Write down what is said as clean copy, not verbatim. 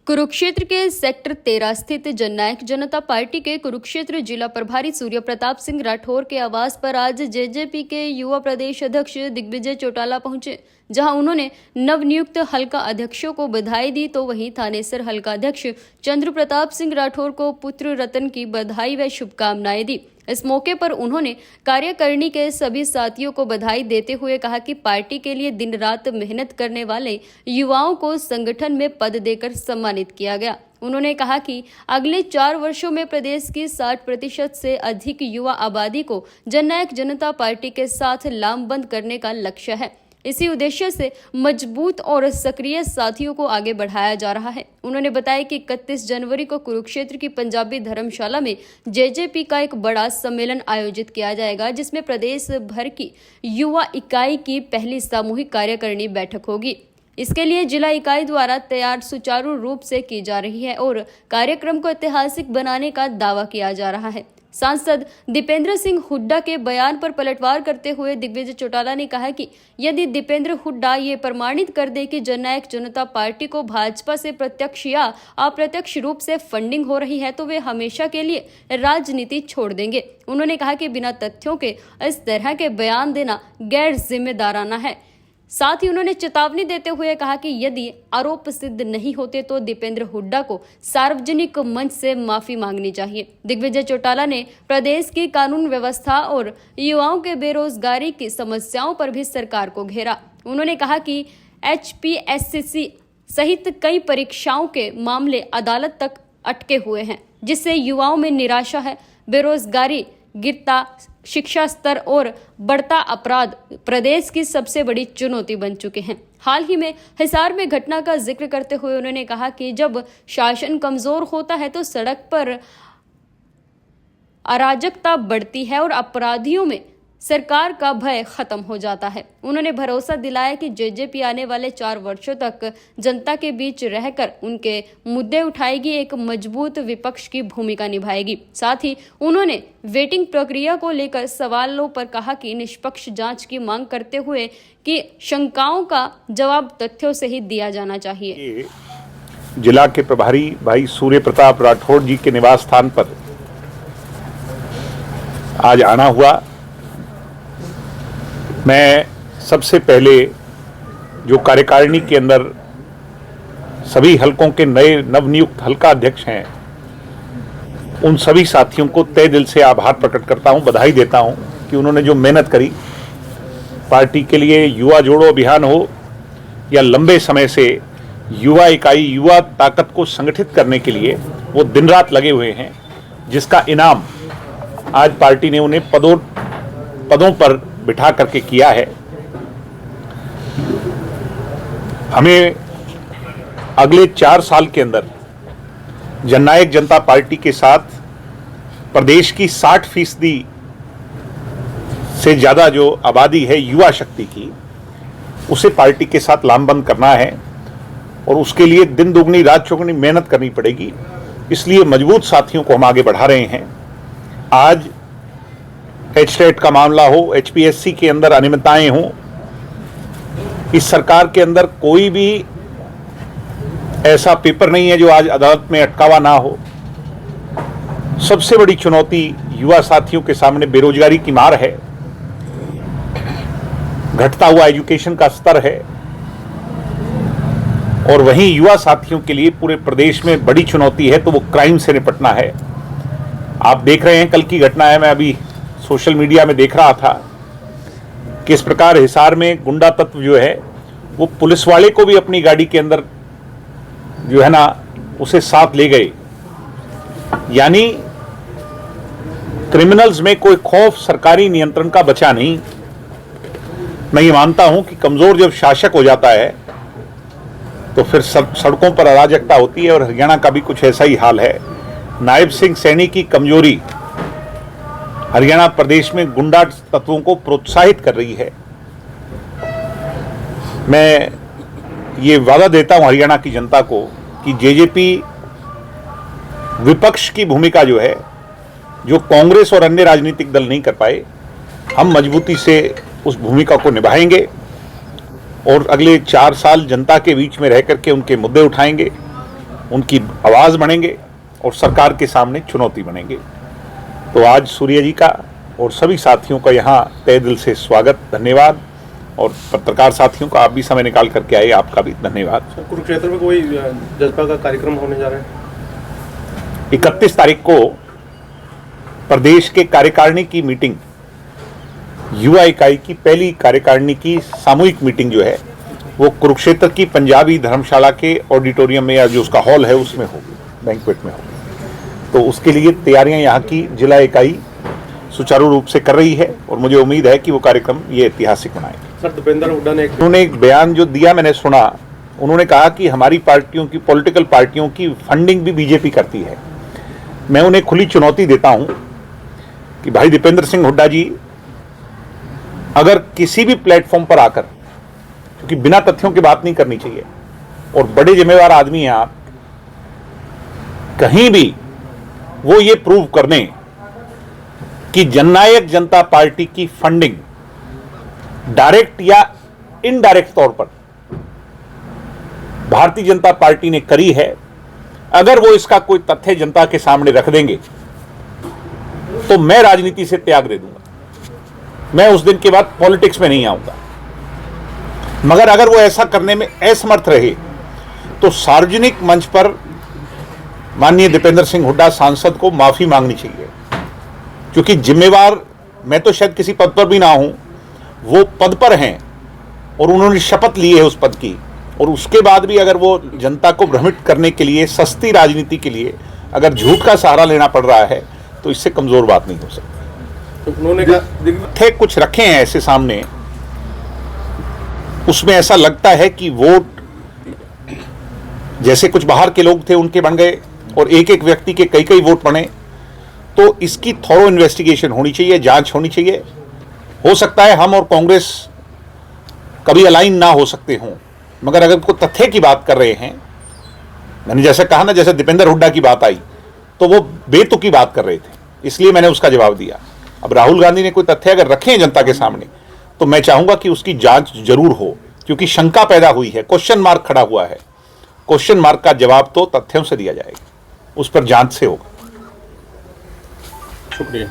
कुरुक्षेत्र के सेक्टर 13 स्थित जननायक जनता पार्टी के कुरुक्षेत्र जिला प्रभारी सूर्य प्रताप सिंह राठौर के आवास पर आज जेजेपी के युवा प्रदेश अध्यक्ष दिग्विजय चौटाला पहुंचे, जहां उन्होंने नवनियुक्त हल्का अध्यक्षों को बधाई दी, तो वहीं थानेसर हल्का अध्यक्ष चंद्र प्रताप सिंह राठौर को पुत्र रतन की बधाई व शुभकामनाएं दी। इस मौके पर उन्होंने कार्यकारिणी के सभी साथियों को बधाई देते हुए कहा कि पार्टी के लिए दिन रात मेहनत करने वाले युवाओं को संगठन में पद देकर सम्मानित किया गया। उन्होंने कहा कि अगले 4 वर्षों में प्रदेश की 60% से अधिक युवा आबादी को जननायक जनता पार्टी के साथ लामबंद करने का लक्ष्य है। इसी उद्देश्य से मजबूत और सक्रिय साथियों को आगे बढ़ाया जा रहा है। उन्होंने बताया कि 31 जनवरी को कुरुक्षेत्र की पंजाबी धर्मशाला में जेजेपी का एक बड़ा सम्मेलन आयोजित किया जाएगा, जिसमें प्रदेश भर की युवा इकाई की पहली सामूहिक कार्यकारिणी बैठक होगी। इसके लिए जिला इकाई द्वारा तैयार सुचारू रूप से की जा रही है और कार्यक्रम को ऐतिहासिक बनाने का दावा किया जा रहा है। सांसद दीपेंद्र सिंह हुड्डा के बयान पर पलटवार करते हुए दिग्विजय चौटाला ने कहा कि यदि दीपेंद्र हुड्डा ये प्रमाणित कर दे कि जननायक जनता पार्टी को भाजपा से प्रत्यक्ष या अप्रत्यक्ष रूप से फंडिंग हो रही है, तो वे हमेशा के लिए राजनीति छोड़ देंगे। उन्होंने कहा कि बिना तथ्यों के इस तरह के बयान देना गैर जिम्मेदाराना है। साथ ही उन्होंने चेतावनी देते हुए कहा कि यदि आरोप सिद्ध नहीं होते तो दीपेंद्र हुड्डा को सार्वजनिक मंच से माफी मांगनी चाहिए। दिग्विजय चौटाला ने प्रदेश की कानून व्यवस्था और युवाओं के बेरोजगारी की समस्याओं पर भी सरकार को घेरा। उन्होंने कहा कि HPSCC सहित कई परीक्षाओं के मामले अदालत तक अटके हुए हैं, जिससे युवाओं में निराशा है। बेरोजगारी, गिरता शिक्षा स्तर और बढ़ता अपराध प्रदेश की सबसे बड़ी चुनौती बन चुके हैं। हाल ही में हिसार में घटना का जिक्र करते हुए उन्होंने कहा कि जब शासन कमजोर होता है तो सड़क पर अराजकता बढ़ती है और अपराधियों में सरकार का भय खत्म हो जाता है। उन्होंने भरोसा दिलाया कि जेजेपी आने वाले 4 वर्षों तक जनता के बीच रहकर उनके मुद्दे उठाएगी, एक मजबूत विपक्ष की भूमिका निभाएगी। साथ ही उन्होंने वेटिंग प्रक्रिया को लेकर सवालों पर कहा कि निष्पक्ष जांच की मांग करते हुए कि शंकाओं का जवाब तथ्यों से ही दिया जाना चाहिए। जिला के प्रभारी भाई सूर्य प्रताप राठौर जी के निवास स्थान पर आज आना हुआ। मैं सबसे पहले जो कार्यकारिणी के अंदर सभी हलकों के नए नवनियुक्त हल्का अध्यक्ष हैं, उन सभी साथियों को तहे दिल से आभार प्रकट करता हूं, बधाई देता हूं कि उन्होंने जो मेहनत करी पार्टी के लिए, युवा जोड़ो अभियान हो या लंबे समय से युवा इकाई, युवा ताकत को संगठित करने के लिए वो दिन रात लगे हुए हैं, जिसका इनाम आज पार्टी ने उन्हें पदों पर बिठा करके किया है। हमें अगले 4 साल के अंदर जननायक जनता पार्टी के साथ प्रदेश की 60% से ज्यादा जो आबादी है युवा शक्ति की, उसे पार्टी के साथ लामबंद करना है और उसके लिए दिन दुगनी रात चौगुनी मेहनत करनी पड़ेगी। इसलिए मजबूत साथियों को हम आगे बढ़ा रहे हैं। आज HTET का मामला हो, HPSC के अंदर अनियमितताएं हों, इस सरकार के अंदर कोई भी ऐसा पेपर नहीं है जो आज अदालत में अटकावा ना हो। सबसे बड़ी चुनौती युवा साथियों के सामने बेरोजगारी की मार है, घटता हुआ एजुकेशन का स्तर है, और वहीं युवा साथियों के लिए पूरे प्रदेश में बड़ी चुनौती है तो वो क्राइम से निपटना है। आप देख रहे हैं, कल की घटना है, मैं अभी सोशल मीडिया में देख रहा था कि इस प्रकार हिसार में गुंडा तत्व जो है वो पुलिस वाले को भी अपनी गाड़ी के अंदर जो है ना उसे साथ ले गए। यानी क्रिमिनल्स में कोई खौफ सरकारी नियंत्रण का बचा नहीं। मैं ये मानता हूं कि कमजोर जब शासक हो जाता है तो फिर सड़कों पर अराजकता होती है, और हरियाणा का भी कुछ ऐसा ही हाल है। नायब सिंह सैनी की कमजोरी हरियाणा प्रदेश में गुंडा तत्वों को प्रोत्साहित कर रही है। मैं ये वादा देता हूं हरियाणा की जनता को कि जेजेपी विपक्ष की भूमिका जो है, जो कांग्रेस और अन्य राजनीतिक दल नहीं कर पाए, हम मजबूती से उस भूमिका को निभाएंगे और अगले 4 साल जनता के बीच में रह करके उनके मुद्दे उठाएंगे उनकी आवाज़ बनेंगे और सरकार के सामने चुनौती बनेंगे। तो आज सूर्य जी का और सभी साथियों का यहाँ तहे दिल से स्वागत, धन्यवाद। और पत्रकार साथियों का आप भी समय निकाल करके आए, आपका भी धन्यवाद। कुरुक्षेत्र में कोई जज्बा का कार्यक्रम होने जा रहा है? 31 तारीख को प्रदेश के कार्यकारिणी की मीटिंग, युवा इकाई की पहली कार्यकारिणी की सामूहिक मीटिंग जो है वो कुरुक्षेत्र की पंजाबी धर्मशाला के ऑडिटोरियम में, या जो उसका हॉल है उसमें होगी, बैंक्वेट में होगी। तो उसके लिए तैयारियां यहाँ की जिला इकाई सुचारू रूप से कर रही है और मुझे उम्मीद है कि वो कार्यक्रम ये ऐतिहासिक बनाएगा। सर, दीपेंद्र हुड्डा ने उन्होंने एक बयान जो दिया, मैंने सुना, उन्होंने कहा कि हमारी पार्टियों की, पॉलिटिकल पार्टियों की फंडिंग भी बीजेपी करती है। मैं उन्हें खुली चुनौती देता हूं कि भाई दीपेंद्र सिंह हुड्डा जी, अगर किसी भी प्लेटफॉर्म पर आकर, क्योंकि बिना तथ्यों की बात नहीं करनी चाहिए और बड़े जिम्मेवार आदमी हैं आप, कहीं भी वो ये प्रूव कर दें कि जननायक जनता पार्टी की फंडिंग डायरेक्ट या इनडायरेक्ट तौर पर भारतीय जनता पार्टी ने करी है, अगर वो इसका कोई तथ्य जनता के सामने रख देंगे तो मैं राजनीति से त्याग दे दूंगा। मैं उस दिन के बाद पॉलिटिक्स में नहीं आऊंगा। मगर अगर वो ऐसा करने में असमर्थ रहे तो सार्वजनिक मंच पर माननीय दीपेंद्र सिंह हुड्डा सांसद को माफी मांगनी चाहिए, क्योंकि जिम्मेवार, मैं तो शायद किसी पद पर भी ना हूं, वो पद पर हैं और उन्होंने शपथ ली है उस पद की, और उसके बाद भी अगर वो जनता को भ्रमित करने के लिए, सस्ती राजनीति के लिए अगर झूठ का सहारा लेना पड़ रहा है तो इससे कमजोर बात नहीं हो सकती। तो उन्होंने थे कुछ रखे हैं ऐसे सामने, उसमें ऐसा लगता है कि वोट जैसे कुछ बाहर के लोग थे उनके बन गए और एक एक व्यक्ति के कई कई वोट बने। तो इसकी थॉरो इन्वेस्टिगेशन होनी चाहिए, जांच होनी चाहिए। हो सकता है हम और कांग्रेस कभी अलाइन ना हो सकते हों, मगर अगर कोई तथ्य की बात कर रहे हैं, मैंने जैसे कहा ना, जैसे दीपेंद्र हुड्डा की बात आई तो वो बेतुकी बात कर रहे थे, इसलिए मैंने उसका जवाब दिया। अब राहुल गांधी ने कोई तथ्य अगर रखे हैं जनता के सामने तो मैं चाहूंगा कि उसकी जांच जरूर हो, क्योंकि शंका पैदा हुई है, क्वेश्चन मार्क खड़ा हुआ है। क्वेश्चन मार्क का जवाब तो तथ्यों से दिया जाएगा, उस पर जांच से होगा। शुक्रिया।